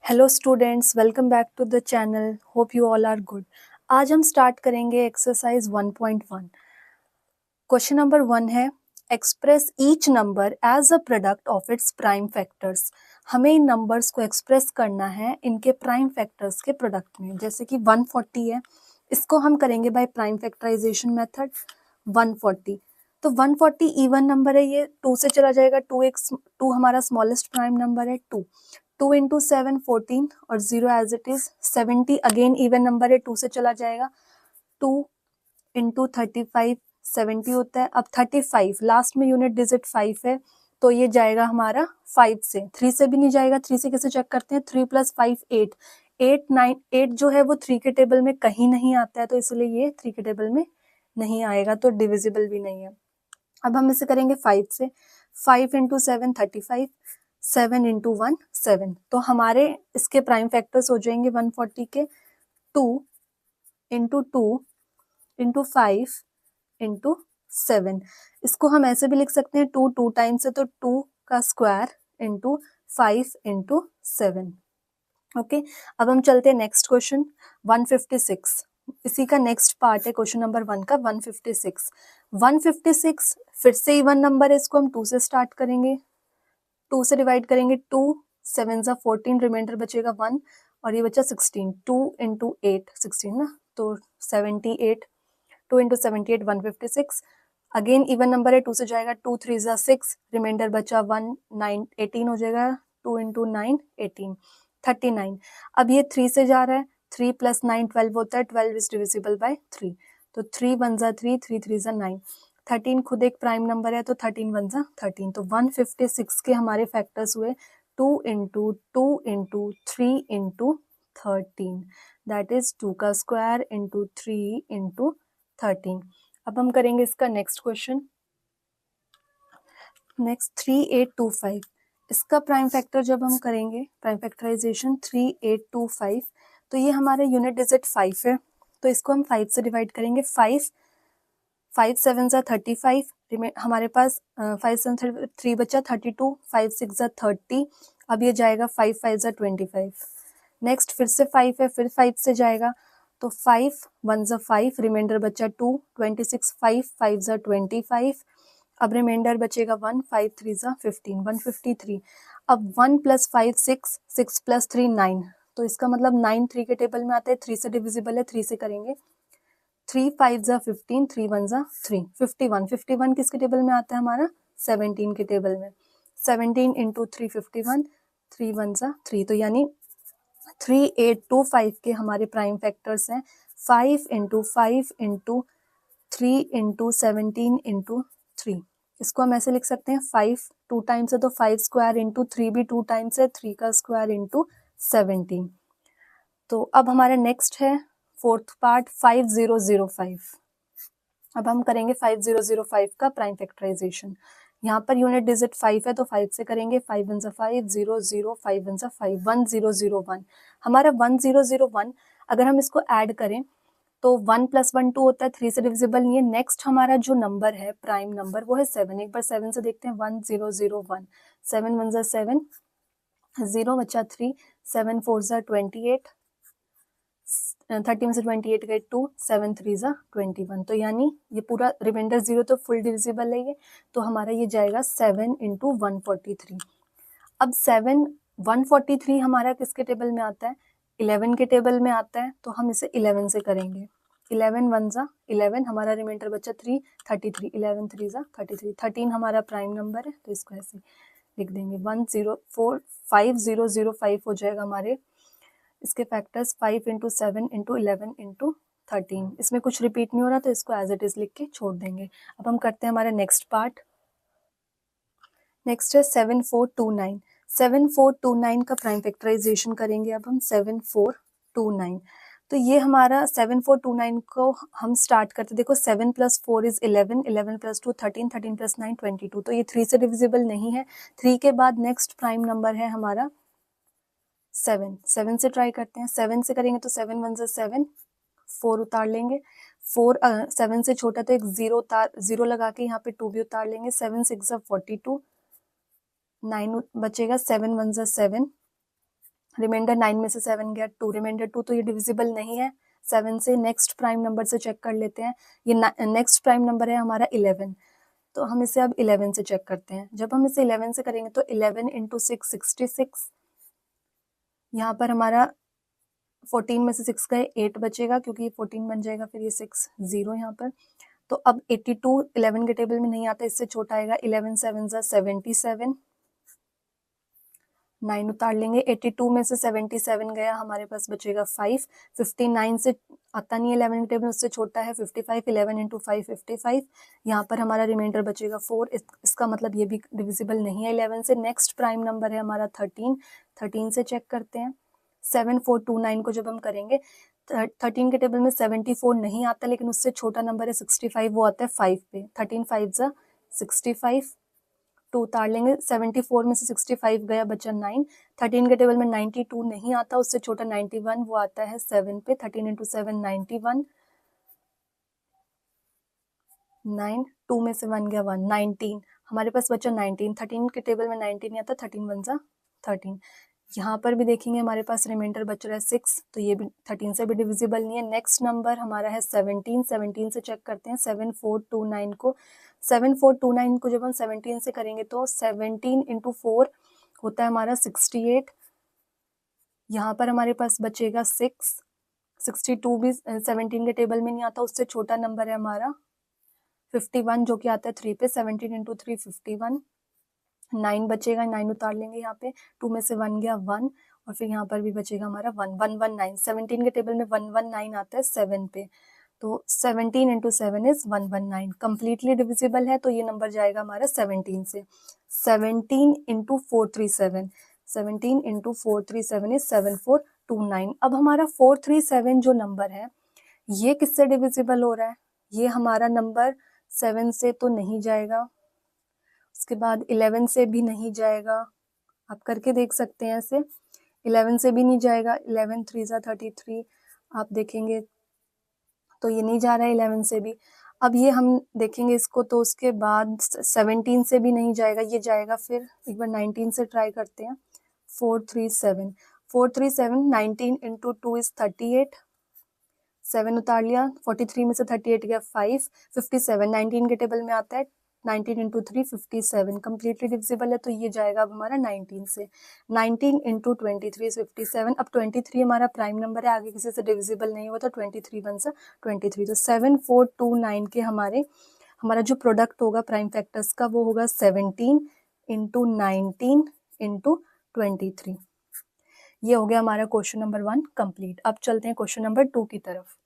Hello students, welcome back to the channel. Hope you all are good. आज हम start करेंगे exercise 1.1। Question number 1 है express each number as a product of its prime factors. हमें इन numbers को express करना है इनके प्राइम फैक्टर्स के प्रोडक्ट में। जैसे कि 140 है, इसको हम करेंगे बाय प्राइम फैक्टराइजेशन मेथड 140। तो 140 इवन नंबर है, ये 2 से चला जाएगा। 2 हमारा स्मॉलेस्ट प्राइम नंबर है। 2 इंटू 7 14 और 0 as it is 70। Again even number है, 2 से चला जाएगा। 2 इंटू 35 70 होता है। अब 35 लास्ट में यूनिट डिजिट 5 है, तो ये जाएगा हमारा 5 से। 3 से भी नहीं जाएगा। 3 से कैसे चेक करते हैं? 3 + 5 8। 8 जो है वो 3 के टेबल में कहीं नहीं आता है, तो इसलिए ये 3 के टेबल में नहीं आएगा, तो डिविजिबल भी नहीं है। अब हम इसे करेंगे 5 से। 5 इंटू 7 35, 7 इंटू 1 7। तो हमारे इसके प्राइम फैक्टर्स हो जाएंगे 140 के 2 इंटू 2 इंटू 5 इंटू 7। इसको हम ऐसे भी लिख सकते हैं 2 2 टाइम्स है, तो 2 का स्क्वायर इंटू 5 इंटू 7। ओके, अब हम चलते हैं नेक्स्ट क्वेश्चन 156। इसी का नेक्स्ट पार्ट है क्वेश्चन नंबर 1 का 156। 156 फिर से इवन नंबर है, इसको हम 2 से स्टार्ट करेंगे। 2 से डिवाइड करेंगे। 2 7 ज़ा 14, रिमाइंडर बचेगा 1 और ये बचा 16। 2 इंटू 8 16 ना, तो 78। 2 इंटू 78 156। अगेन इवन नंबर है, 2 से जाएगा। 2 3 ज़ा 6, रिमाइंडर बचा 1 9 18 हो जाएगा। 2 इंटू 9 18 39। अब ये 3 से जा रहा है। 3 + 9 12 होता है। 12 इज डिविजिबल बाय 3, तो 3 1 ज़ा 3, 3 3 ज़ा 9। 13 खुद एक प्राइम नंबर है, तो 13 1 ज़ा 13। तो 156 के हमारे फैक्टर्स हुए 2 into 2 into 3 into 13, that is 2 का स्क्वायर इंटू 3 इंटू 13। अब हम करेंगे इसका नेक्स्ट क्वेश्चन। नेक्स्ट 3825। इसका प्राइम फैक्टर जब हम करेंगे प्राइम फैक्टराइजेशन 3825, तो ये हमारा यूनिट डिजिट 5 है, तो इसको हम 5 से डिवाइड करेंगे। 5 7 ज़ा 35, हमारे पास 5 7 3 बचा 32। 5 6 ज़ा 30। अब ये जाएगा 5 5 ज़ा 25। नेक्स्ट फिर से 5 है, फिर 5 से जाएगा, तो 5 1 ज़ा 5, रिमाइंडर बचा 2 26। 5 5 ज़ा 25। अब रिमाइंडर बचेगा 1 5 3 ज़ा 15 153। अब 1 + 5 6, 6 + 3 9, तो इसका मतलब 9 3 के टेबल में आता है। 3 से डिविजिबल है, 3 से करेंगे। 3 5 ज़ा 15, 3 1 ज़ा 3 51। 51 किसके टेबल में आता है? हमारा 17 के टेबल में। 17 इंटू 3 51, 3 1 ज़ा 3, तो यानी 3825 के हमारे प्राइम फैक्टर्स हैं 5 इंटू 5 इंटू 3 इंटू 17 इंटू 3। इसको हम ऐसे लिख सकते हैं 5 2 टाइम्स है, तो 5 स्क्वायर इंटू 3 भी 2 टाइम्स है, 3 का स्क्वायर इंटू 17। तो अब हमारा नेक्स्ट है फोर्थ पार्ट 5005। अब हम करेंगे 5005 का प्राइम फैक्टराइजेशन। यहाँ पर यूनिट डिजिट 5 है, तो 5 से करेंगे। 5 1 ज़ा 5 0 0 5 1 ज़ा 5 1 0 0 1। हमारा 1 0 0 1 अगर हम इसको ऐड करें तो 1 + 1 2 होता है, 3 से डिविजिबल नहीं है। नेक्स्ट हमारा जो नंबर है प्राइम नंबर वो है 7। एक बार 7 से देखते हैं। 1 0 0 1, 7 1 ज़ा 7, 0 बचा 3, 7 4 ज़ा 28, 30 में से 28 गए 2, 7 3 ज़ा 21। तो यानी ये पूरा रिमाइंडर 0, तो फुल डिविजिबल है ये, तो हमारा ये जाएगा 7 इंटू 143। अब 7 143 हमारा किसके टेबल में आता है? 11 के टेबल में आता है, तो हम इसे 11 से करेंगे। 11 1 ज़ा 11, हमारा रिमाइंडर बचा 3 33। 11 3 ज़ा 33। 13 हमारा प्राइम नंबर है, तो इसको ऐसे लिख देंगे। 1 0 4 5 0 0 5 हो जाएगा हमारे इसके फैक्टर्स 5 इंटू 7 इंटू 11 इंटू 13। इसमें कुछ रिपीट नहीं हो रहा, तो इसको एज इट इज लिख के छोड़ देंगे। अब हम करते हैं हमारा नेक्स्ट पार्ट। नेक्स्ट है 7429। 7429 का प्राइम फैक्टराइजेशन करेंगे। अब हम 7429, तो ये हमारा 7429 को हम स्टार्ट करते, देखो 7 + 4 इज 11, 11 + 2 13, 13 + 9 22। तो ये 3 से डिविजिबल नहीं है। 3 के बाद नेक्स्ट प्राइम नंबर है हमारा 7। 7 से ट्राई करते हैं। 7 से करेंगे तो 7 1 ज़ा 7, 4 उतार लेंगे। 4 7 से छोटा, तो एक 0 लगा के यहाँ पे 2 भी उतार लेंगे। 7 6 ज़ा 42, 9 बचेगा। 7 1 ज़ा 7, रिमाइंडर 9 में से 7 गया 2, रिमाइंडर 2, तो ये डिविजिबल नहीं है 7 से। नेक्स्ट प्राइम नंबर से चेक कर लेते हैं, ये नेक्स्ट प्राइम नंबर है हमारा 11, तो हम इसे अब 11 से चेक करते हैं। जब हम इसे 11 से करेंगे तो 11 इंटू 6 66, यहाँ पर हमारा 14 में से 6 गए 8 बचेगा, क्योंकि ये 14 बन जाएगा, फिर ये 6 0 यहाँ पर। तो अब 82 11 के टेबल में नहीं आता, इससे छोटा आएगा, 11 7 77, 9 उतार लेंगे, 82 में से 77 गया, हमारे पास बचेगा 5, 59 से आता नहीं है 11 के टेबल, उससे छोटा है 55, 11 इंटू 5 55, यहाँ पर हमारा रिमाइंडर बचेगा 4, इसका मतलब ये भी डिविजिबल नहीं है 11 से। नेक्स्ट प्राइम नंबर है हमारा 13, 13 से चेक करते हैं। 7429 को जब हम करेंगे, 13 के टेबल में 74 नहीं आता, लेकिन उससे छोटा नंबर है 65, वो आता है 5 पे, 13 5 65, 2 उतार लेंगे, 74 में से 65 गया, बचा 9, 13 के टेबल में 92 नहीं आता, उससे छोटा 91, वो आता है 7 पे, 13 इंटू 7 91, 9, 2 में से 1 गया 1, 19, हमारे पास बचा 19, 13 के टेबल में 19 नहीं आता, 13 1 13, यहाँ पर भी देखेंगे हमारे पास रिमाइंडर बच रहा है 6, तो ये भी 13 से भी डिविजिबल नहीं है। नेक्स्ट नंबर हमारा है 17, 17 से चेक करते हैं 7429 को। 7429 को जब हम 17 से करेंगे तो 17 इंटू 4 होता है हमारा 68, यहाँ पर हमारे पास बचेगा 6, 62 भी 17 के टेबल में नहीं आता, उससे छोटा नंबर है हमारा 51, जो कि आता है 3 पे, 17 इंटू 3 51, 9 बचेगा, 9 उतार लेंगे, यहाँ पे 2 में से 1 गया 1, और फिर यहाँ पर भी बचेगा हमारा 1, 119, 17 के टेबल में 119 आता है 7 पे, तो 17 इंटू 7 इज 119, कंप्लीटली डिविजिबल है, तो ये नंबर जाएगा हमारा 17 से। 17 इंटू 437, 17 इंटू 437 इज 7429। अब हमारा 437 जो नंबर है ये किससे डिविजिबल हो रहा है, ये हमारा नंबर 7 से तो नहीं जाएगा, उसके बाद 11 से भी नहीं जाएगा, आप करके देख सकते हैं ऐसे, 11 से भी नहीं जाएगा, 11 3 33, आप देखेंगे तो ये नहीं जा रहा है 11 से भी। अब ये हम देखेंगे इसको, तो उसके बाद 17 से भी नहीं जाएगा, ये जाएगा, फिर एक बार 19 से ट्राई करते हैं। 437, 437, 19 इंटू 2 इज 38, 7 उतार लिया, 43 में से 38 गया 5, 57, 19 के टेबल में आता है, 19 इंटू 3 57, कम्प्लीटली डिविजिबल है, तो ये जाएगा अब हमारा 19 से। 19 इंटू 23 57, अब 23 हमारा प्राइम नंबर है, आगे किसी से डिविजिबल नहीं हुआ, तो 23 1 से 23, तो 7429 के हमारा जो प्रोडक्ट होगा प्राइम फैक्टर्स का वो होगा 17 इंटू 19 इंटू 23। ये हो गया हमारा क्वेश्चन नंबर 1 कंप्लीट। अब चलते हैं क्वेश्चन नंबर 2 की तरफ।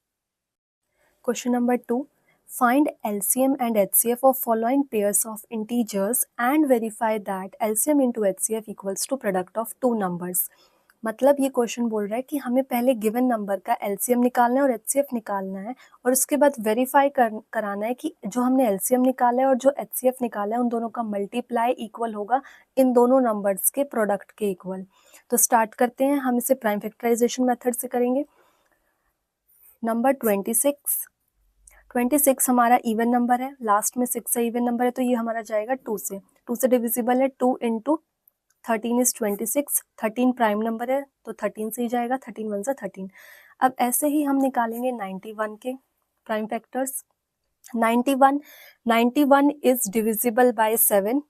Question number 2, find LCM and HCF of following pairs of integers and verify that LCM into HCF equals to product of two numbers। मतलब ये क्वेश्चन बोल रहा है कि हमें पहले गिवन नंबर का LCM निकालना है और HCF निकालना है, और उसके बाद वेरीफाई कराना है कि जो हमने LCM निकाला है और जो HCF निकाला है उन दोनों का मल्टीप्लाई इक्वल होगा इन दोनों नंबर्स के प्रोडक्ट के इक्वल। तो स्टार्ट करते हैं, हम इसे प्राइम फैक्टराइजेशन मेथड से करेंगे। नंबर 26 हमारा इवन नंबर है, लास्ट में 6 से इवन नंबर है, तो ये हमारा जाएगा 2 से डिविजिबल है। 2 इंटू 13 इज 26, 13 प्राइम नंबर है तो 13 से ही जाएगा, 13 1 13। अब ऐसे ही हम निकालेंगे 91 के prime factors. 91 is divisible by 7,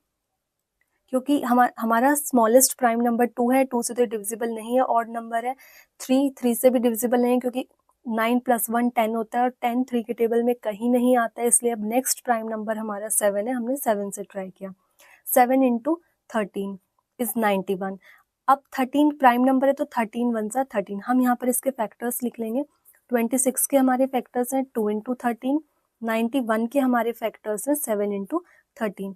क्योंकि हमारा स्मॉलेस्ट प्राइम नंबर 2 है, 2 से तो डिविजिबल नहीं है, ऑड नंबर है। 3 से भी डिविजिबल नहीं है, क्योंकि 9 + 1 10 होता है, और 10 3 के टेबल में कहीं नहीं आता है, इसलिए अब नेक्स्ट प्राइम नंबर हमारा 7 है, हमने 7 से ट्राई किया। 7 इंटू 13 इज 91। अब 13 प्राइम नंबर है तो 13 1 13, हम यहाँ पर इसके फैक्टर्स लिख लेंगे। 26 के हमारे फैक्टर्स हैं 2 इंटू 13, 91 के हमारे फैक्टर्स हैं 7 इंटू 13।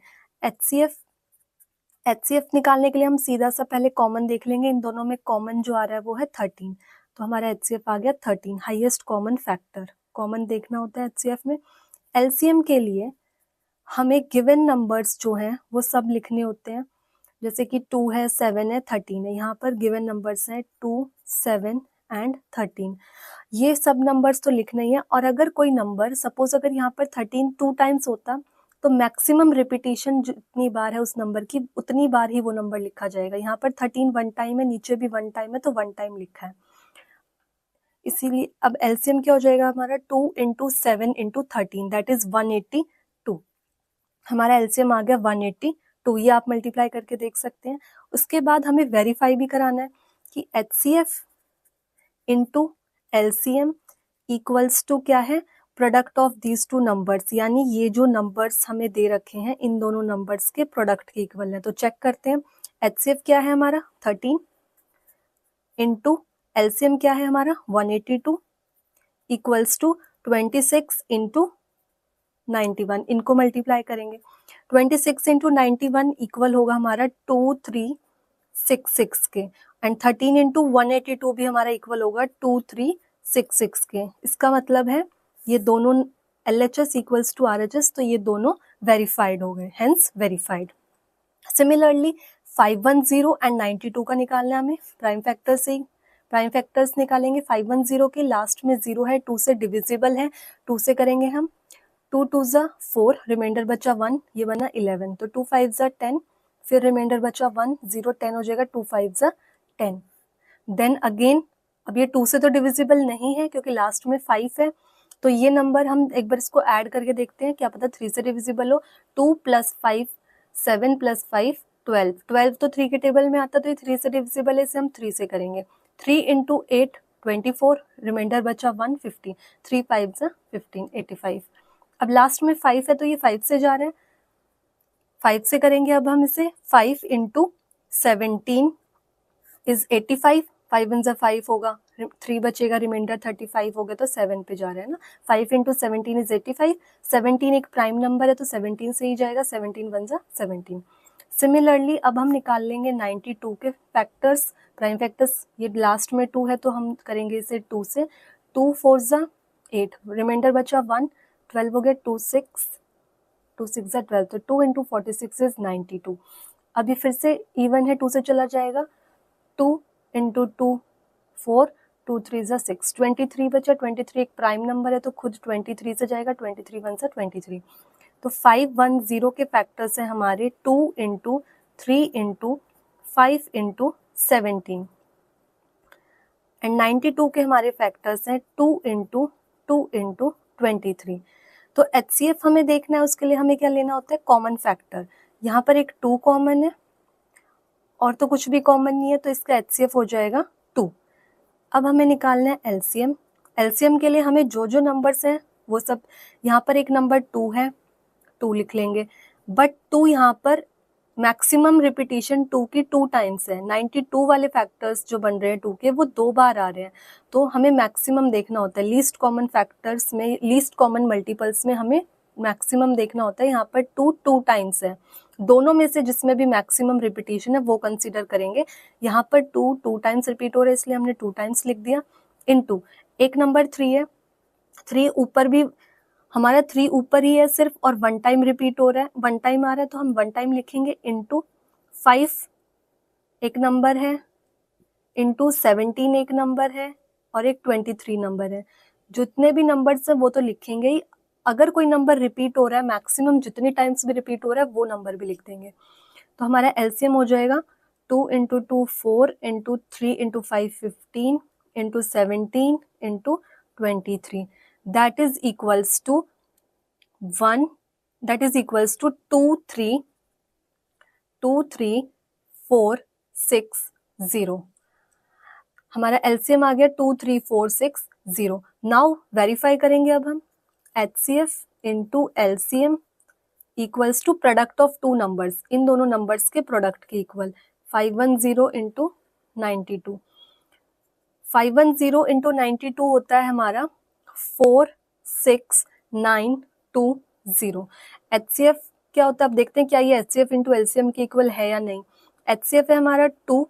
HCF निकालने के लिए हम सीधा सा पहले कॉमन देख लेंगे, इन दोनों में कॉमन जो आ रहा है वो है 13, तो हमारा HCF आ गया 13, हाईएस्ट कॉमन फैक्टर, कॉमन देखना होता है HCF में। LCM के लिए हमें गिवन नंबर्स जो हैं वो सब लिखने होते हैं, जैसे कि 2 है 7 है 13 है, यहाँ पर गिवन नंबर्स हैं 2 7 एंड 13, ये सब नंबर्स तो लिखना ही है। और अगर कोई नंबर सपोज अगर यहाँ पर 13 2 टाइम्स होता तो मैक्सिमम रिपीटिशन जितनी बार है उस नंबर की उतनी बार ही वो नंबर लिखा जाएगा। यहाँ पर 13 वन टाइम है, नीचे भी वन टाइम है, तो वन टाइम लिखा है, इसीलिए अब एलसीएम क्या हो जाएगा हमारा 2 इंटू 7 इंटू 13 दैट इज 182। हमारा एलसीएम आ गया 182, ये आप मल्टीप्लाई करके देख सकते हैं। उसके बाद हमें वेरीफाई भी कराना है कि HCF into LCM equals to क्या है, product of these two numbers, यानी ये जो नंबर्स हमें दे रखे हैं इन दोनों नंबर्स के प्रोडक्ट के इक्वल है। तो चेक करते हैं, एचसीएफ क्या है हमारा 13 इंटू एलसीएम क्या है हमारा 182 इक्वल्स टू 26 इंटू 91, इनको मल्टीप्लाई करेंगे। 26 इंटू 91 इक्वल होगा हमारा 2366 के, एंड 13 इंटू 182 भी हमारा इक्वल होगा 2366 के। इसका मतलब है ये दोनों LHS इक्वल्स टू RHS, तो ये दोनों वेरीफाइड हो गए, हेंस वेरीफाइड। सिमिलरली 510 एंड 92 का निकालना है हमें प्राइम फैक्टर से ही। प्राइम फैक्टर्स निकालेंगे, 510 के लास्ट में 0 है, 2 से डिविजिबल है, 2 से करेंगे हम, 2 2 ज़ा 4, रिमाइंडर बचा 1, ये बना 11, तो 2 5 ज़ा 10, फिर रिमाइंडर बचा 1, 0 10 हो जाएगा, 2 5 ज़ा 10। देन अगेन अब ये 2 से तो डिविजिबल नहीं है क्योंकि लास्ट में 5 है, तो ये नंबर हम एक बार इसको ऐड करके देखते हैं, क्या पता 3 से डिविजिबल हो। 2 + 5 7 + 5 12, 12 तो 3 के टेबल में आता, तो ये 3 से डिविजिबल है, इसे हम 3 से करेंगे। 3 × 8 24, रिमाइंडर बचा 1 50, 3 5 ज़ा 15 85। अब लास्ट में 5 है तो ये 5 से जा रहे हैं, 5 से करेंगे अब हम इसे, 5 × 17 इज 85, 5 × 5 होगा, 3 बचेगा, रिमाइंडर 35 हो गया, तो 7 पे जा रहे हैं ना। 5 × 17 इज 85, 17 एक प्राइम नंबर है तो 17 से ही जाएगा, 17 1 ज़ा 17। सिमिलरली अब हम निकाल लेंगे 92 के फैक्टर्स, प्राइम फैक्टर्स, ये लास्ट में 2 है तो हम करेंगे इसे 2 से, 2 4 ज़ा 8, रिमाइंडर बचा 1, 12 हो गया, 2 6 ज़ा 12, तो 2 × 46 इज 92। अभी फिर से इवन है, 2 से चला जाएगा, 2 × 2 4, 2 3 ज़ा 6, 23 बचा, 23 एक प्राइम नंबर है तो खुद 23 से जाएगा, 23 1 ज़ा 23। तो 510 के फैक्टर्स हैं हमारे 2 × 3 × 5 × 17, एंड 92 के हमारे फैक्टर्स हैं 2 × 2 × 23। तो HCF हमें देखना है, उसके लिए हमें क्या लेना होता है, कॉमन फैक्टर। यहाँ पर एक 2 कॉमन है और तो कुछ भी कॉमन नहीं है, तो इसका HCF हो जाएगा 2। अब हमें निकालना है LCM। LCM के लिए हमें जो जो नंबर्स हैं वो सब, यहाँ पर एक नंबर 2 है, 2 लिख लेंगे, बट 2 यहाँ पर मैक्सिमम रिपीटिशन 2 की 2 टाइम्स है। 92 वाले फैक्टर्स जो बन रहे हैं 2 के, वो 2 बार आ रहे हैं, तो हमें मैक्सिमम देखना होता है। लीस्ट कॉमन फैक्टर्स में, लीस्ट कॉमन मल्टीपल्स में हमें मैक्सिमम देखना होता है। यहाँ पर 2 2 टाइम्स है, दोनों में से जिसमें भी मैक्सिमम रिपीटिशन है वो कंसीडर करेंगे। यहाँ पर 2 2 टाइम्स रिपीट हो रहा है इसलिए हमने 2 टाइम्स लिख दिया, इनटू एक नंबर 3 है, 3 ऊपर भी हमारा 3 ऊपर ही है सिर्फ, और 1 टाइम रिपीट हो रहा है, 1 टाइम आ रहा है तो हम 1 टाइम लिखेंगे, इनटू 5 एक नंबर है, इनटू 17 एक नंबर है, और एक 23 नंबर है। जितने भी नंबर्स हैं वो तो लिखेंगे ही, अगर कोई नंबर रिपीट हो रहा है, मैक्सिमम जितनी टाइम्स भी रिपीट हो रहा है वो नंबर भी लिख देंगे। तो हमारा LCM हो जाएगा 2 × 2 4, × 3 × 5 15, × 17 × 23, that is equals to 1, that is equals to 2 3 4 6 0। हमारा LCM आ गया 2 3 4 6 0। नाउ वेरीफाई करेंगे अब हम, HCF into LCM equals to product of 2 numbers, इन दोनों नंबर्स के प्रोडक्ट के इक्वल, 510 इंटू 92। 510 इंटू 92 होता है हमारा 46920। HCF क्या होता है, अब देखते हैं क्या ये HCF इंटू LCM के इक्वल है या नहीं। HCF है हमारा 2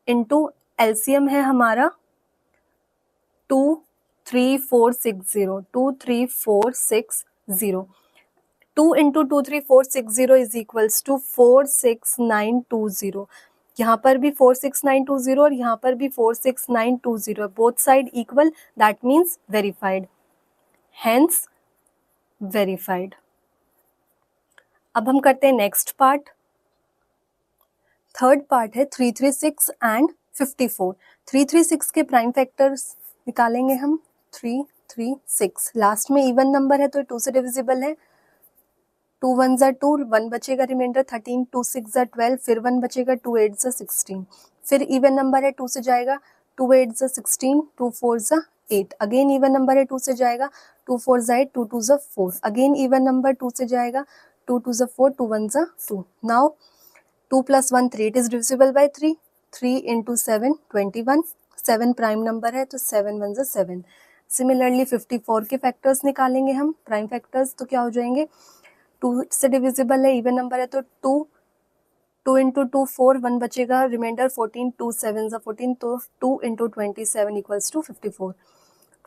इंटू LCM है हमारा 23460, 23460। 2 इंटू 23460 इज इक्वल्स टू 46920। यहाँ पर भी 46920 और यहाँ पर भी 46920, both side equal, that means verified, hence verified. अब हम करते हैं नेक्स्ट पार्ट। थर्ड पार्ट है 336 एंड 54। 336 के प्राइम फैक्टर्स निकालेंगे हम। 336 लास्ट में इवन नंबर है तो 2 से डिविजिबल है। 2 1 ज़ा 2, 1 बचेगा रिमाइंडर 13, 2 6 ज़ा 12, फिर 1 बचेगा 2 8 ज़ा 16, फिर इवन नंबर है 2 से जाएगा 2 8 ज़ा 16, 2 4 ज़ा 8, अगेन इवन नंबर है 2 से जाएगा 2 4 ज़ा 8, 2 2 ज़ा 4, अगेन इवन नंबर 2 से जाएगा 2 2 ज़ा 4, 2 1 ज़ा 2। Now 2 + 1 3, it is divisible by 3। 3 × 7 21, 7 prime number है तो 7 1 ज़ा 7। सिमिलरली 54 के फैक्टर्स निकालेंगे हम, प्राइम फैक्टर्स, तो क्या हो जाएंगे 2 से डिविजिबल है, इवन नंबर है तो 2, 2 × 2 4, 1 बचेगा रिमाइंडर 14, 2 7 ज़ा 14, तो 2 × 27 equals to 54।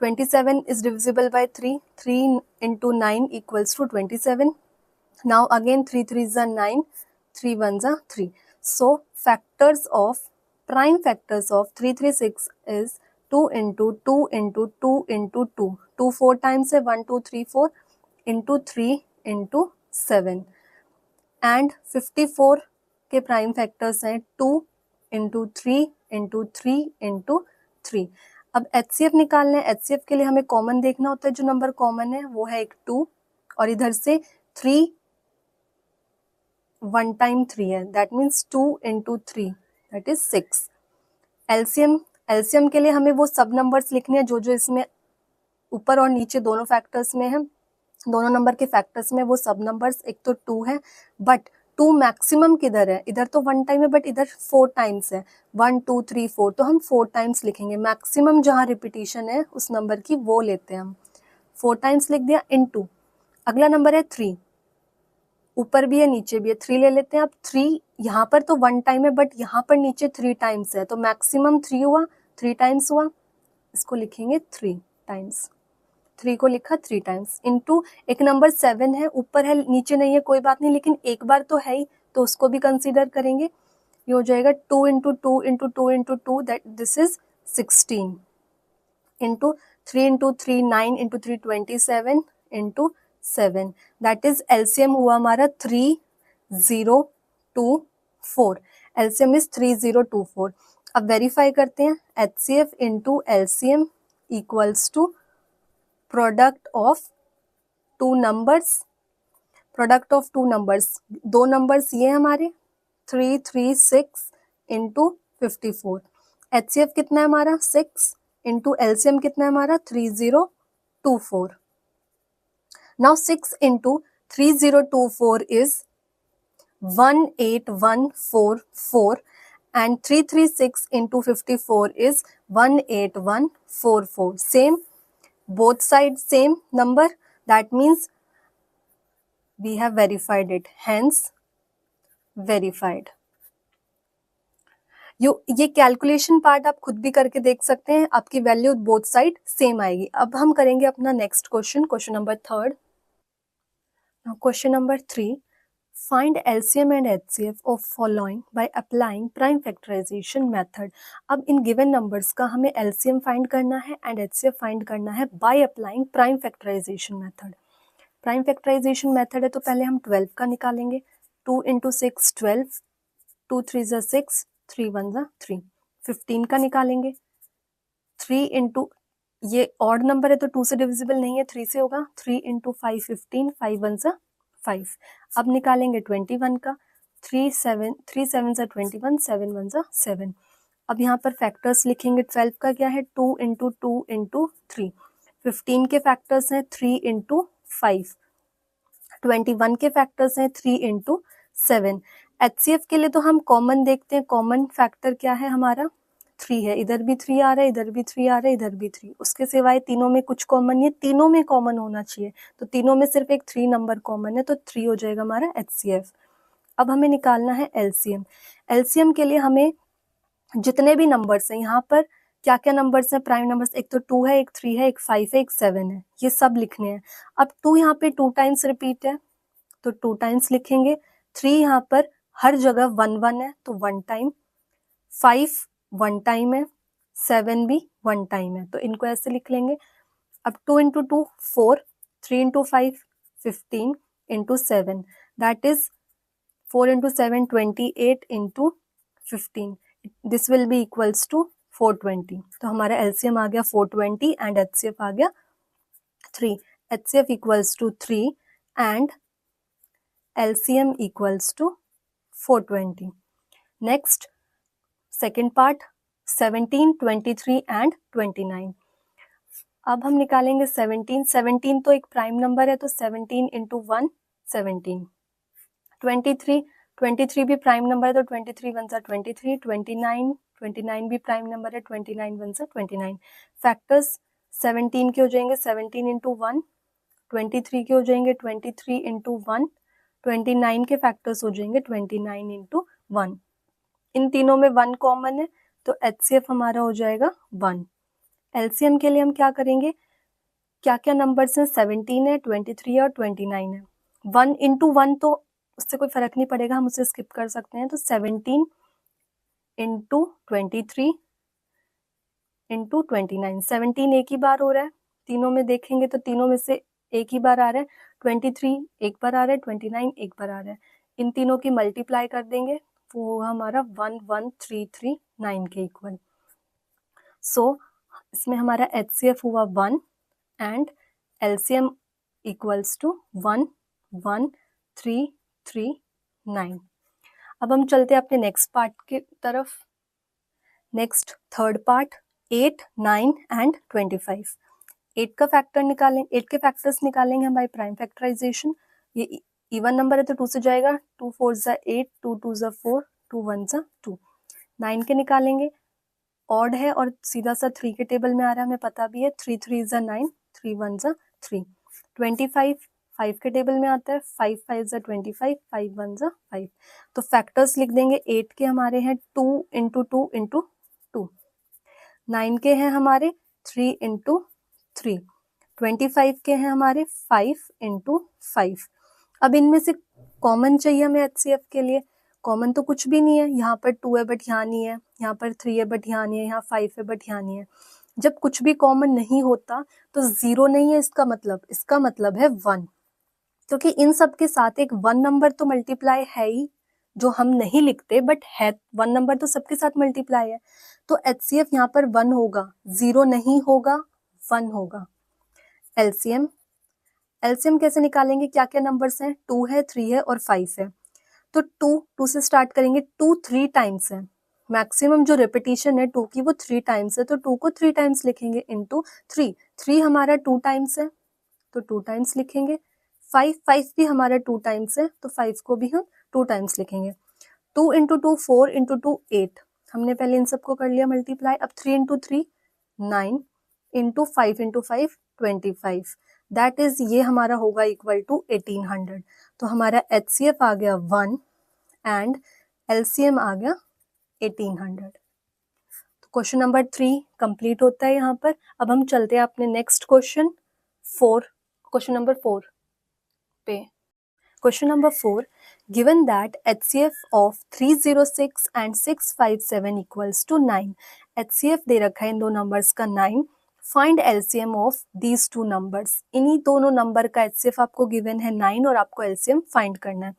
27 is divisible by 3, 3 × 9 equals to 27. Now again 3 3 is 9, 3 1 is 3. So factors of prime factors of 336 is 2 × 2 × 2 × 2. 2 4 times है 1 2 3 4 into 3 into 7 and 54 के प्राइम फैक्टर्स हैं 2 × 3 × 3 × 3। अब HCF निकालना है। HCF के लिए हमें कॉमन देखना होता है, जो नंबर कॉमन है वो है एक 2 और इधर से 3 1 टाइम 3 है, that means 2 × 3 that is 6। LCM के लिए हमें वो सब नंबर्स लिखने हैं जो जो इसमें ऊपर और नीचे दोनों फैक्टर्स में है, दोनों नंबर के फैक्टर्स में वो सब नंबर्स। एक तो 2 है बट 2 मैक्सिमम किधर है, इधर तो 1 टाइम है बट इधर 4 टाइम्स है, 1 2 3 4, तो हम 4 टाइम्स लिखेंगे। मैक्सिमम जहाँ रिपीटिशन है उस नंबर की वो लेते हैं हम, 4 टाइम्स लिख दिया। इनटू अगला नंबर है 3, ऊपर भी है नीचे भी है, 3 ले लेते हैं। अब 3 यहाँ पर तो 1 टाइम है बट यहाँ पर नीचे 3 टाइम्स है, तो मैक्सिमम 3 हुआ, 3 टाइम्स हुआ, इसको लिखेंगे 3 टाइम्स। 3 को लिखा 3 टाइम्स। इनटू एक नंबर 7 है, ऊपर है नीचे नहीं है कोई बात नहीं, लेकिन एक बार तो है ही तो उसको भी कंसीडर करेंगे। ये हो जाएगा 2 × 2 × 2 × 2, that this is 16 into 3 × 3 9 × 3 27 into 7, that is LCM हुआ हमारा 3024। LCM is 3024। अब वेरीफाई करते हैं। HCF into LCM equals to product of two numbers. Product of two numbers, दो नंबर्स ये हमारे 336 इंटू 54। HCF कितना है हमारा 6 इंटू एलसीएम कितना है हमारा 3024। Now 6 into 3024 is 18144 and 336 into 54 is 18144. Same, both sides same number, that means we have verified it, hence verified. ये कैलकुलेशन पार्ट आप खुद भी करके देख सकते हैं, आपकी वैल्यू बोथ साइड सेम आएगी। अब हम करेंगे अपना next question, question number 3। Question number 3, find LCM and HCF of following by applying prime factorization method। अब इन गिवन नंबर्स का हमें LCM फाइंड करना है एंड HCF फाइंड करना है by applying prime factorization method। Prime factorization method है तो पहले हम 12 का निकालेंगे। 2 × 6 12, 2 3 ज़ा 6, 3 1 ज़ा 3। 15 का निकालेंगे। 3 × ये ऑड नंबर है तो 2 से डिविजिबल नहीं है, 3 से होगा। 3 × 5 15, 5 1 ज़ा 5। अब निकालेंगे 21 का। 3 7 ज़ा 21, 7 1 ज़ा 7। अब यहाँ पर फैक्टर्स लिखेंगे। 12 का क्या है 2 × 2 × 3। 15 के फैक्टर्स हैं 3 × 5। 21 के फैक्टर्स हैं 3 × 7। HCF के लिए तो हम कॉमन देखते हैं। कॉमन फैक्टर क्या है हमारा 3 है, इधर भी 3 आ रहा है, इधर भी 3 आ रहा है, इधर भी 3। उसके सिवाय तीनों में कुछ कॉमन नहीं है, तीनों में कॉमन होना चाहिए, तो तीनों में सिर्फ एक 3 नंबर कॉमन है, तो 3 हो जाएगा हमारा HCF। अब हमें निकालना है LCM। LCM के लिए हमें जितने भी नंबर्स हैं, यहाँ पर क्या क्या नंबर्स हैं प्राइम नंबर्स, एक तो 2 है, एक 3 है, एक 5 है, एक 7 है, ये सब लिखने हैं। अब 2 यहाँ पे 2 टाइम्स रिपीट है तो 2 टाइम्स लिखेंगे। 3 यहाँ पर हर जगह 1 1 है तो 1 टाइम। 5 1 टाइम है, 7 भी 1 टाइम है, तो इनको ऐसे लिख लेंगे। अब 2 × 2 4, 3 × 5 15 × 7, that is 4 into 7 28 into 15. This will be equals to 420. तो हमारा एलसीएम आ गया 420 एंड एचसीएफ आ गया 3. HCF equals to 3 and LCM equals to 420. Next, second part 17, 23 and 29. अब हम निकालेंगे 17. 17 तो एक प्राइम नंबर है तो 17 into 1 17. 23 23 भी प्राइम नंबर है तो 23 1 23. 29 29 भी प्राइम नंबर है 29 1 29. फैक्टर्स 17 के हो जाएंगे 17 into 1. 23 के हो जाएंगे 23 into 1. 29 के फैक्टर्स हो जाएंगे 29 इंटू 1. इन तीनों में 1 कॉमन है तो एचसीएफ हमारा हो जाएगा 1. एलसीएम के लिए हम क्या करेंगे, क्या क्या नंबर्स हैं, 17 है, 23 है और 29 है. 1 इंटू 1 तो उससे कोई फर्क नहीं पड़ेगा, हम उसे स्किप कर सकते हैं. तो 17 इंटू 23 इंटू 29. 17 एक ही बार हो रहा है, तीनों में देखेंगे तो तीनों में से एक ही बार आ रहा है. 23 एक बार आ रहा है, 29 एक बार आ रहा है. इन तीनों की मल्टीप्लाई कर देंगे, वो होगा हमारा 11339 के इक्वल. सो इसमें हमारा एचसीएफ हुआ 1 एंड एलसीएम इक्वल्स टू 11339. अब हम चलते हैं अपने नेक्स्ट पार्ट की तरफ. Next third part 8, 9 and 25. 8 का फैक्टर निकालेंगे, 8 के फैक्टर्स निकालेंगे हम बाय प्राइम फैक्टराइजेशन. ये इवन नंबर है तो 2 से जाएगा, 2 4 ज़ा 8, 2 2 ज़ा 4, 2 1 ज़ा 2. 9 के निकालेंगे, ऑड है और सीधा सा 3 के टेबल में आ रहा है, हमें पता भी है. 3 3 ज़ा 9, 3 1 ज़ा 3. 25 5 के टेबल में आता है, 5 5 ज़ा 25, 5 1 ज़ा 5. तो फैक्टर्स लिख देंगे. 8 के हमारे हैं 2 इंटू 2 इंटू 2. 9 के हैं हमारे 3 इंटू 3. 25 के हैं हमारे 5 इंटू 5. अब इनमें से कॉमन चाहिए हमें एचसीएफ के लिए. कॉमन तो कुछ भी नहीं है, यहाँ पर 2 है बट यहाँ नहीं है, यहाँ पर 3 है बट यहाँ नहीं है, यहाँ 5 है बट यहाँ नहीं है. जब कुछ भी कॉमन नहीं होता तो 0 नहीं है, इसका मतलब है 1. क्योंकि इन सब के साथ एक 1 नंबर तो मल्टीप्लाई है ही, जो हम नहीं लिखते बट है. 1 नंबर तो सबके साथ मल्टीप्लाई है, तो एचसीएफ यहाँ पर 1 होगा, 0 नहीं होगा, 1 होगा. एलसीएम कैसे निकालेंगे, क्या क्या नंबर्स हैं, 2 है, 3 है और 5 है. तो 2 से स्टार्ट करेंगे. 2 3 टाइम्स है, मैक्सिमम जो रिपीटिशन है 2 की वो 3 टाइम्स है, तो 2 को 3 टाइम्स लिखेंगे इंटू 3. 3 हमारा 2 टाइम्स है तो 2 टाइम्स लिखेंगे. 5 भी हमारा 2 टाइम्स है तो 5 को भी हम 2 टाइम्स लिखेंगे. 2 इंटू 2 4 इंटू 2 8. हमने पहले इन सबको कर लिया मल्टीप्लाई. अब 3 into 3 9 into 5 into 5 25. That is ये हमारा होगा इक्वल टू 1800. तो हमारा एचसीएफ आ गया 1 एंड एलसीएम आ गया 1800. तो क्वेश्चन नंबर 3 कंप्लीट होता है यहाँ पर. अब हम चलते हैं अपने नेक्स्ट क्वेश्चन नंबर 4 पे. Question number 4, given that HCF of 306 and 657 equals to 9. HCF दे रखा है इन दो नंबर्स का 9. Find LCM of these two numbers. इन्हीं दोनों नंबर का एचसीएफ आपको गिवन है 9 और आपको एलसीएम फाइंड करना है.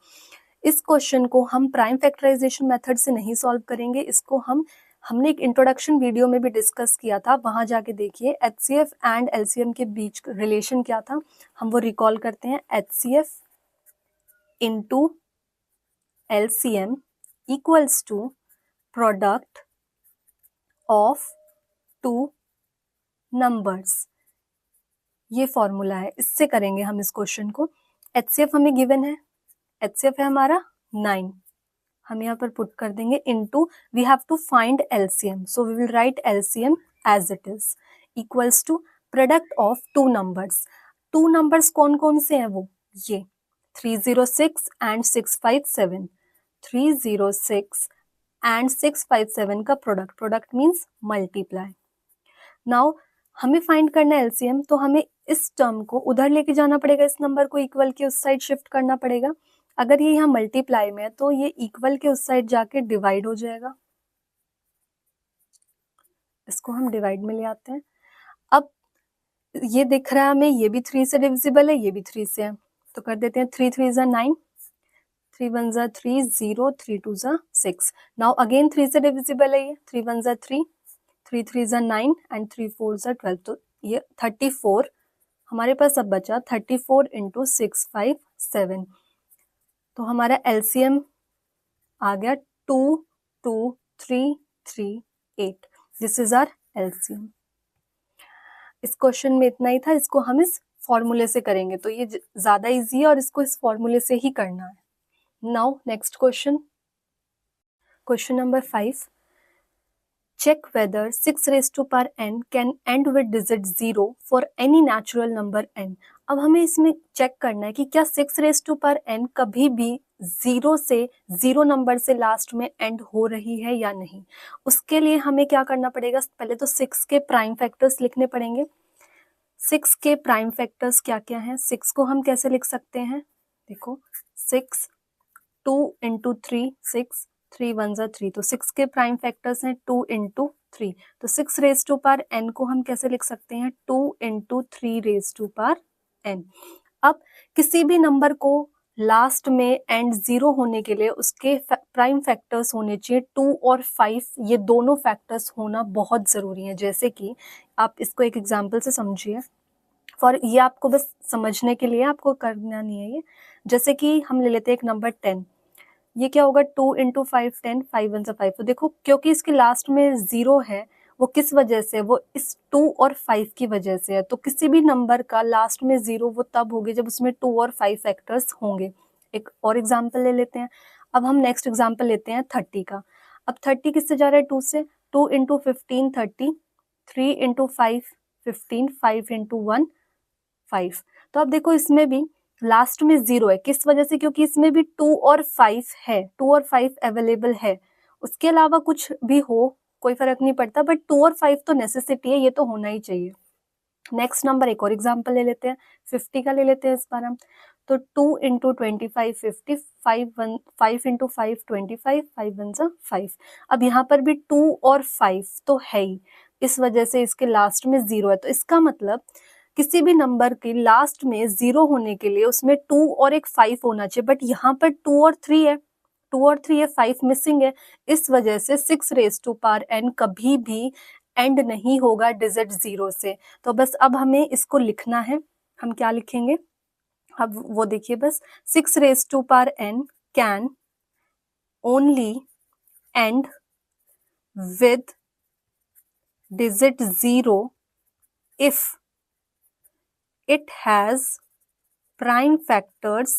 इस क्वेश्चन को हम प्राइम फैक्टराइजेशन मेथड से नहीं सॉल्व करेंगे. इसको हमने एक इंट्रोडक्शन वीडियो में भी डिस्कस किया था, वहां जाके देखिए एचसीएफ एंड एलसीएम के बीच रिलेशन क्या था, हम वो रिकॉल करते हैं. HCF into LCM equals to product of two numbers. ये फॉर्मूला है, इससे करेंगे हम इस क्वेश्चन को. HCF हमें गिवन है, HCF है हमारा 9. हम यहाँ पर पुट कर देंगे into we have to find LCM, so we will write LCM as it is equals to product of two numbers. Two numbers कौन कौन से हैं, वो ये 306 एंड 657. 306 एंड 657 का प्रोडक्ट मीन्स मल्टीप्लाई. नाउ हमें फाइंड करना है एलसीएम, तो हमें इस टर्म को उधर लेके जाना पड़ेगा, इस नंबर को इक्वल के उस साइड शिफ्ट करना पड़ेगा. अगर ये यहाँ मल्टीप्लाई में है तो ये इक्वल के उस साइड जाके डिवाइड हो जाएगा. इसको हम डिवाइड में ले आते हैं. अब ये दिख रहा है हमें, ये भी 3 से डिविजिबल है, ये भी 3 से है, तो कर देते हैं 3 3 ज़ा 9, 3 1 जा 3 0 3 2 जा 6। नाउ अगेन 3 से डिविजिबल है ये, 3 1 जा 3 3 3 जा 9 एंड 3 4 जा 12। तो ये 34 हमारे पास अब बचा 34 इंटू 6 5 7। तो हमारा एलसीएम आ गया 2 2 3 3 8। This is our LCM. इस क्वेश्चन में इतना ही था, इसको हम इस फॉर्मूले से करेंगे तो ये ज्यादा इजी है और इसको इस फॉर्मूले से ही करना है। Now next question, question number 5, check whether 6 raised to power n can end with digit 0 for any natural number n। अब हमें इसमें चेक करना है कि क्या 6 raised to power n कभी भी 0 नंबर से लास्ट में एंड हो रही है या नहीं। उसके लिए हमें क्या करना पड़ेगा, पहले तो 6 के प्राइम फैक्टर्स लिखने पड़ेंगे। 6 के प्राइम फैक्टर्स क्या क्या हैं, 6 को हम कैसे लिख सकते हैं, देखो 6 2 इंटू 3 6 3 1 जा 3। तो 6 के प्राइम फैक्टर्स हैं 2 इंटू 3। तो 6 रेज टू पावर n को हम कैसे लिख सकते हैं, 2 into 3 raise to power n। अब किसी भी नंबर को लास्ट में एंड 0 होने के लिए उसके प्राइम फैक्टर्स होने चाहिए 2 और 5। ये दोनों फैक्टर्स होना बहुत ज़रूरी है। जैसे कि आप इसको एक एग्जाम्पल से समझिए, फॉर ये आपको बस समझने के लिए, आपको करना नहीं है ये। जैसे कि हम ले लेते हैं एक नंबर 10, ये क्या होगा 2 इंटू 5 10 5 1 5। तो देखो क्योंकि इसके लास्ट में 0 है, वो किस वजह से, वो इस 2 और 5 की वजह से है। तो किसी भी नंबर का लास्ट में 0 वो तब होगी जब उसमें 2 और 5 फैक्टर्स होंगे। एक और एग्जाम्पल ले लेते हैं। अब हम नेक्स्ट एग्जाम्पल लेते हैं 30 का। अब 30 किससे जा रहा है, 2 से। 2 इंटू 15 30, 3 इंटू 5 15, 5 इंटू 1 5। तो अब देखो इसमें भी लास्ट में 0 है, किस वजह से, क्योंकि इसमें भी 2 और 5 है, 2 और 5 अवेलेबल है। उसके अलावा कुछ भी हो कोई फर्क नहीं पड़ता, बट 2 और 5 तो नेसेसिटी है, ये तो होना ही चाहिए। नेक्स्ट नंबर एक और एग्जांपल ले लेते हैं, 50 का ले लेते हैं इस बार हम। तो 2 इंटू 25 50, 5 इंटू 5 25, 5 1 जा 5। अब यहाँ पर भी 2 और 5 तो है ही, इस वजह से इसके लास्ट में 0 है। तो इसका मतलब किसी भी नंबर के लास्ट में 0 होने के लिए उसमें 2 और एक 5 होना चाहिए, बट यहाँ पर 2 और 3 है, 2 और 3 है, 5 मिसिंग है। इस वजह से 6 रेज टू पावर n कभी भी एंड नहीं होगा डिजिट 0 से। तो बस अब हमें इसको लिखना है, हम क्या लिखेंगे, अब वो देखिए बस, 6 raise to power n can only end with digit 0 if it has prime factors.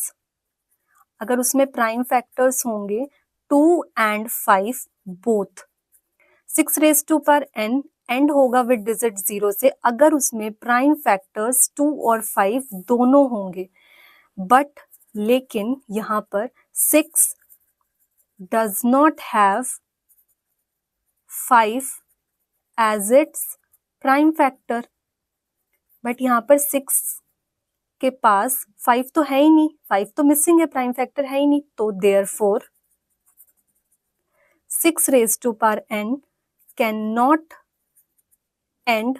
अगर उसमें प्राइम फैक्टर्स होंगे 2 and 5 both. 6 raise to power n end होगा विद डिजिट 0 से अगर उसमें प्राइम फैक्टर्स 2 और 5 दोनों होंगे। बट लेकिन यहाँ पर 6 does not have 5 as its prime factor. But यहाँ पर 6 के पास 5 तो है ही नहीं, 5 तो मिसिंग है, प्राइम फैक्टर है ही नहीं। तो therefore 6 raise to power n can not end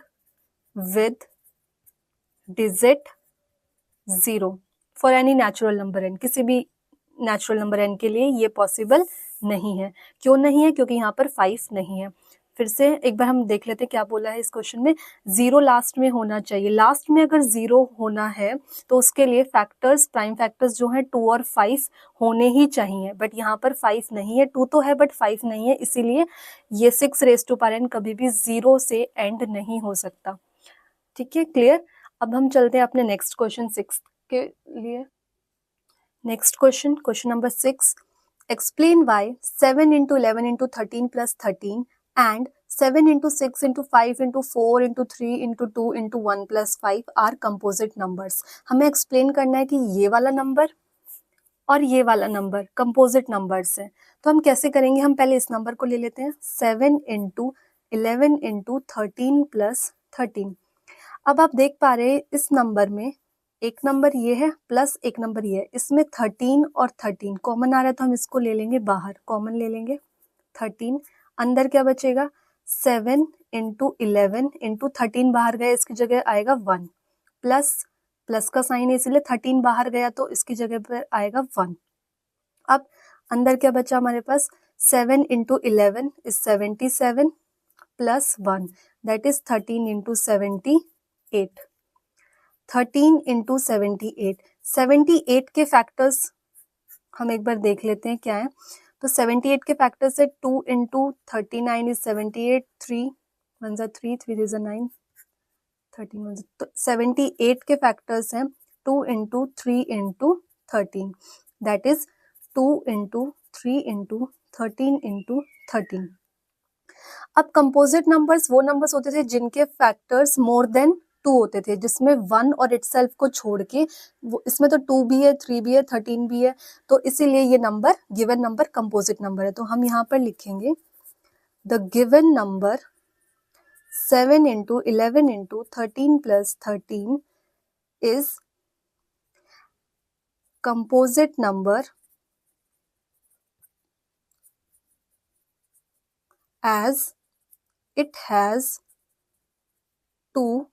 with digit 0 for any natural number n। किसी भी नेचुरल नंबर n के लिए ये पॉसिबल नहीं है। क्यों नहीं है, क्योंकि यहाँ पर 5 नहीं है। फिर से एक बार हम देख लेते हैं क्या बोला है इस क्वेश्चन में, 0 लास्ट में होना चाहिए। लास्ट में अगर 0 होना है तो उसके लिए फैक्टर्स, प्राइम फैक्टर्स जो हैं 2 और 5 होने ही चाहिए। बट यहाँ पर 5 नहीं है, 2 तो है बट 5 नहीं है, इसीलिए ये 6 रेज टू पावर n कभी भी 0 से एंड नहीं हो सकता। ठीक है, क्लियर। अब हम चलते हैं अपने नेक्स्ट क्वेश्चन 6 के लिए। Next question, question number 6, explain why 7 into 11 into 13 plus 13 and 7 into 6 into 5 into 4 into 3 into 2 into 1 plus 5 are composite numbers. हमें एक्सप्लेन करना है कि ये वाला नंबर और ये वाला नंबर कंपोजिट नंबर्स है। तो हम कैसे करेंगे, हम पहले इस नंबर को ले लेते हैं, 7 इंटू 11 इंटू 13 प्लस 13। अब आप देख पा रहे हैं इस नंबर में एक नंबर ये है प्लस एक नंबर ये है, इसमें 13 और 13 कॉमन आ रहा है तो हम इसको ले लेंगे बाहर, कॉमन ले लेंगे 13। अंदर क्या बचेगा, 7 इंटू 11 इंटू 13 बाहर गया, इसकी जगह आएगा 1 प्लस, प्लस का साइन है इसलिए 13 बाहर गया तो इसकी जगह पर आएगा 1। अब अंदर क्या बचा हमारे पास, 7 into 11 is 77 plus 1 that is 13 into 78. 13 into 78. 78 के फैक्टर्स हम एक बार देख लेते हैं क्या है। तो 78 के फैक्टर्स है 2 into 39 is 78, 3 1 जा 3, 3 is 9, 13 1 तो 78 के फैक्टर्स हैं 2 into 3 into 13 that is 2 into 3 into 13 into 13। अब कंपोजिट नंबर्स वो नंबर्स होते थे जिनके फैक्टर्स मोर देन 2 होते थे, जिसमें 1 और इटसेल्फ को छोड़ के, वो इसमें तो 2 भी है, 3 भी है, 13 भी है, तो इसीलिए ये number given number composite number है। तो हम यहाँ पर लिखेंगे the given number 7 into 11 into 13 plus 13 is composite number as it has 2,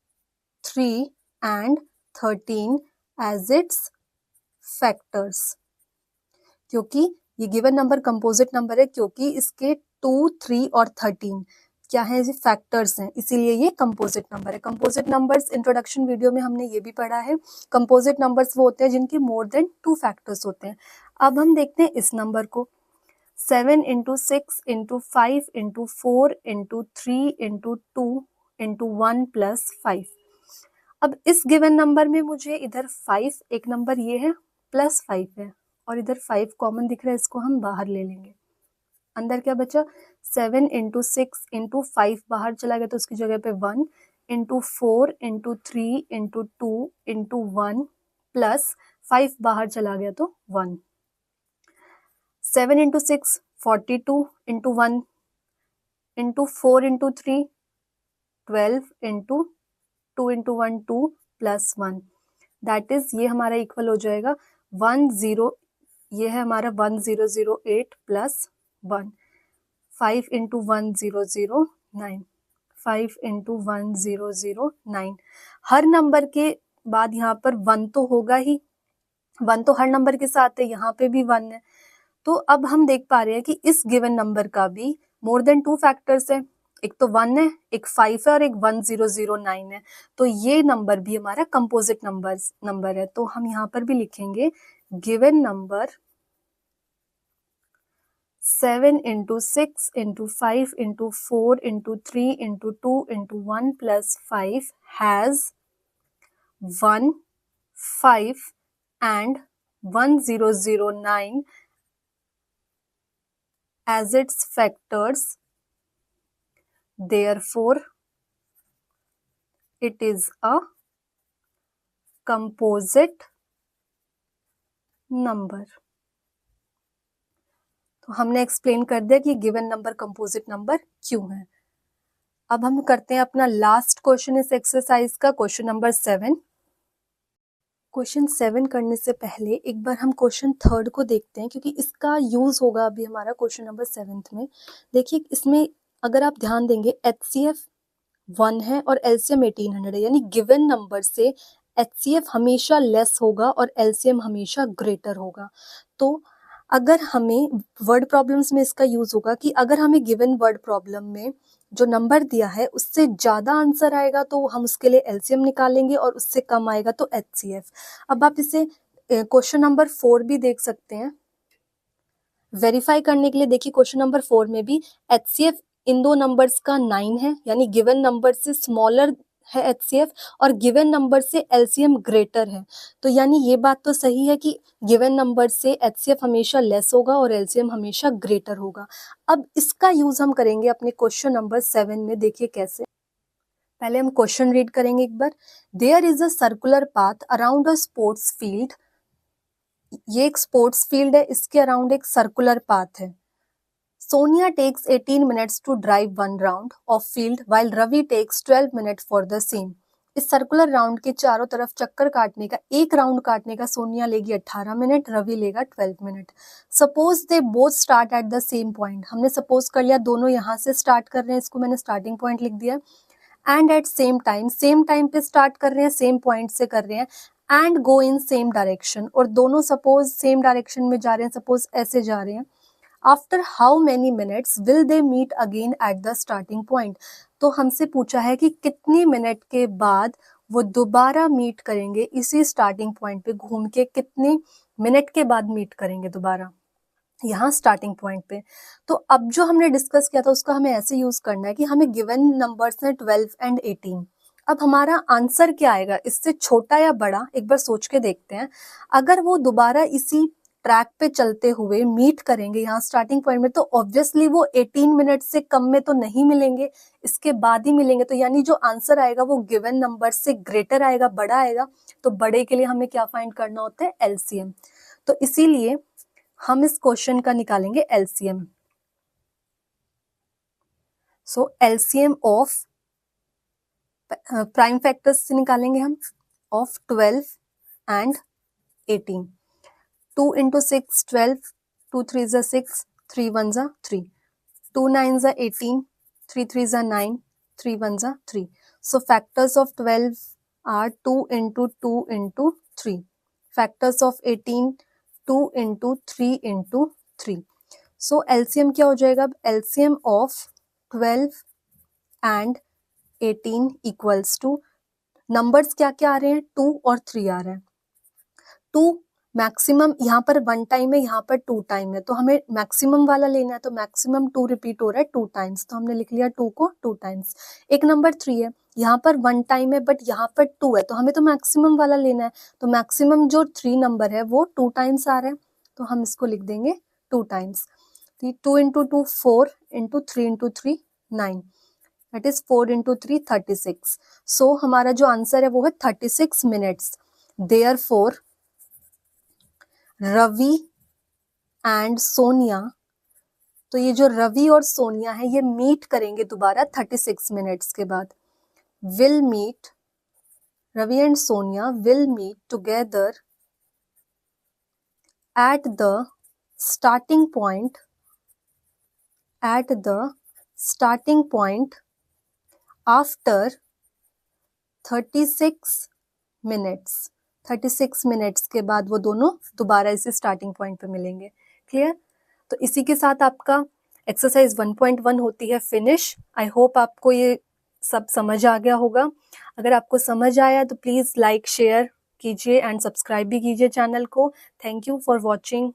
3 and 13 as its factors। क्योंकि ये गिवन नंबर कंपोजिट नंबर है क्योंकि इसके 2, 3 और 13 क्या है, फैक्टर्स हैं, इसीलिए ये कंपोजिट नंबर है। कंपोजिट नंबर्स इंट्रोडक्शन वीडियो में हमने ये भी पढ़ा है। कंपोजिट नंबर्स वो होते हैं जिनके मोर देन 2 फैक्टर्स होते हैं। अब हम देखते हैं इस नंबर को, 7 into 6 into 5 into 4 into 3 into 2 into 1 plus 5। अब इस गिवन नंबर में मुझे इधर 5 एक नंबर ये है प्लस 5 है और इधर 5 कॉमन दिख रहा है, इसको हम बाहर ले लेंगे। अंदर क्या बचा, 7 into 6 into 5 बाहर चला गया तो उसकी जगह पे 1 into 4 into 3 into 2 into 1 plus 5 बाहर चला गया तो 1। 7 into 6 42 into 1 into 4 into 3 12 into 2 into 1 2 plus 1 that is ये हमारा इक्वल हो जाएगा 10, ये है हमारा 1008 प्लस 1, 5 into 1009, 5 into 1009। हर नंबर के बाद यहाँ पर 1 तो होगा ही, 1 तो हर नंबर के साथ है, यहाँ पे भी 1 है। तो अब हम देख पा रहे हैं कि इस गिवन नंबर का भी मोर देन 2 फैक्टर्स है, एक तो 1 है, एक 5 है और एक 1009 है। तो ये नंबर भी हमारा कंपोजिट नंबर है। तो हम यहाँ पर भी लिखेंगे given number 7 into 6 into 5 into 4 into 3 into 2 into 1 plus 5 has 1, 5 and 1009 as its factors, therefore it is a composite number। तो हमने एक्सप्लेन कर दिया कि गिवन नंबर कंपोजिट नंबर क्यों है। अब हम करते हैं अपना लास्ट क्वेश्चन इस एक्सरसाइज का, क्वेश्चन नंबर 7। क्वेश्चन 7 करने से पहले एक बार हम क्वेश्चन 3 को देखते हैं क्योंकि इसका यूज होगा अभी हमारा क्वेश्चन नंबर 7 में। देखिए इसमें अगर आप ध्यान देंगे HCF 1 है और LCM 1800 है, यानी गिवन नंबर से HCF हमेशा लेस होगा और LCM हमेशा ग्रेटर होगा। तो अगर हमें वर्ड प्रॉब्लम्स में इसका यूज होगा कि अगर हमें गिवन वर्ड प्रॉब्लम में जो नंबर दिया है उससे ज़्यादा आंसर आएगा तो हम उसके लिए LCM निकालेंगे और उससे कम आएगा तो HCF। अब आप इसे क्वेश्चन नंबर 4 भी देख सकते हैं वेरीफाई करने के लिए। देखिए क्वेश्चन नंबर 4 में भी HCF इन दो नंबर्स का 9 है, यानी गिवन नंबर से स्मॉलर है HCF और गिवन नंबर से LCM ग्रेटर है। तो यानी ये बात तो सही है कि गिवन नंबर से HCF हमेशा लेस होगा और LCM हमेशा ग्रेटर होगा। अब इसका यूज हम करेंगे अपने क्वेश्चन नंबर 7 में। देखिए कैसे, पहले हम क्वेश्चन रीड करेंगे एक बार। There is a circular path around a sports field. ये एक स्पोर्ट्स फील्ड है, इसके अराउंड एक सर्कुलर पाथ है। Sonia takes 18 minutes to drive one round of field while Ravi takes 12 minutes for the same। इस सर्कुलर राउंड के चारों तरफ चक्कर काटने का, एक राउंड काटने का सोनिया लेगी 18 मिनट, रवि लेगा 12 minute. Suppose they both start at the same point. हमने सपोज कर लिया दोनों यहाँ से स्टार्ट कर रहे हैं, इसको मैंने स्टार्टिंग पॉइंट लिख दिया। एंड एट सेम टाइम पे स्टार्ट कर रहे हैं, सेम पॉइंट से कर रहे हैं। And go in same direction, और दोनों सपोज सेम डायरेक्शन में जा रहे हैं, सपोज ऐसे जा रहे हैं, after how many minutes will they meet again at the starting point. तो हमसे पूछा है कि कितनी मिनट के बाद वो दोबारा मीट करेंगे इसी स्टार्टिंग पॉइंट पे, घूम के कितने मिनट के बाद मीट करेंगे दोबारा यहाँ स्टार्टिंग पॉइंट पे। तो अब जो हमने डिस्कस किया था उसका हमें ऐसे यूज करना है कि हमें गिवन नंबर्स हैं 12 एंड 18। अब हमारा आंसर क्या आएगा, इससे छोटा या बड़ा, एक बार सोच के देखते हैं। अगर वो दोबारा इसी ट्रैक पे चलते हुए मीट करेंगे यहाँ स्टार्टिंग पॉइंट में, तो ऑब्वियसली वो 18 मिनट से कम में तो नहीं मिलेंगे, इसके बाद ही मिलेंगे। तो यानी जो आंसर आएगा वो गिवन नंबर से ग्रेटर आएगा, बड़ा आएगा। तो बड़े के लिए हमें क्या फाइंड करना होता है, एलसीएम। तो इसीलिए हम इस क्वेश्चन का निकालेंगे LCM. So LCM of prime factors से निकालेंगे हम, of 12 and 18। 2 into 6 12, 2 3 is 6, 3 1 is 3, 2 9 is 18, 3 3 is 9, 3 1 is 3. So factors of 12 are 2 into 2 into 3. Factors of 18 2 into 3 into 3. So LCM क्या हो जाएगा, LCM of 12 and 18 equals to, numbers क्या क्या आ रहे हैं, 2 और 3 आ रहे हैं। 2 मैक्सिमम, यहाँ पर 1 टाइम है, यहाँ पर 2 टाइम है, तो हमें मैक्सिमम वाला लेना है। तो मैक्सिमम 2 रिपीट हो रहा है 2 टाइम्स, तो हमने लिख लिया 2 को 2 टाइम्स। एक नंबर 3 है, यहाँ पर 1 टाइम है बट यहाँ पर 2 है, तो हमें तो मैक्सिमम वाला लेना है। तो मैक्सिमम जो 3 नंबर है वो 2 टाइम्स आ रहा है, तो हम इसको लिख देंगे 2 times. 2 into 2 4, into 3 into 3 9, that is 4 into 3 36। So हमारा जो आंसर है वो है 36 minutes. Therefore Ravi and Sonia, तो ये जो रवि और सोनिया है ये मीट करेंगे दोबारा 36 मिनट्स के बाद। Will meet, Ravi and Sonia will meet together at the starting point, at the starting point after 36 minutes. 36 minutes के बाद वो दोनों दोबारा इसी स्टार्टिंग पॉइंट पे मिलेंगे। क्लियर? तो इसी के साथ आपका एक्सरसाइज 1.1 होती है फिनिश। आई होप आपको ये सब समझ आ गया होगा। अगर आपको समझ आया तो प्लीज़ लाइक शेयर कीजिए एंड सब्सक्राइब भी कीजिए चैनल को। Thank you for watching.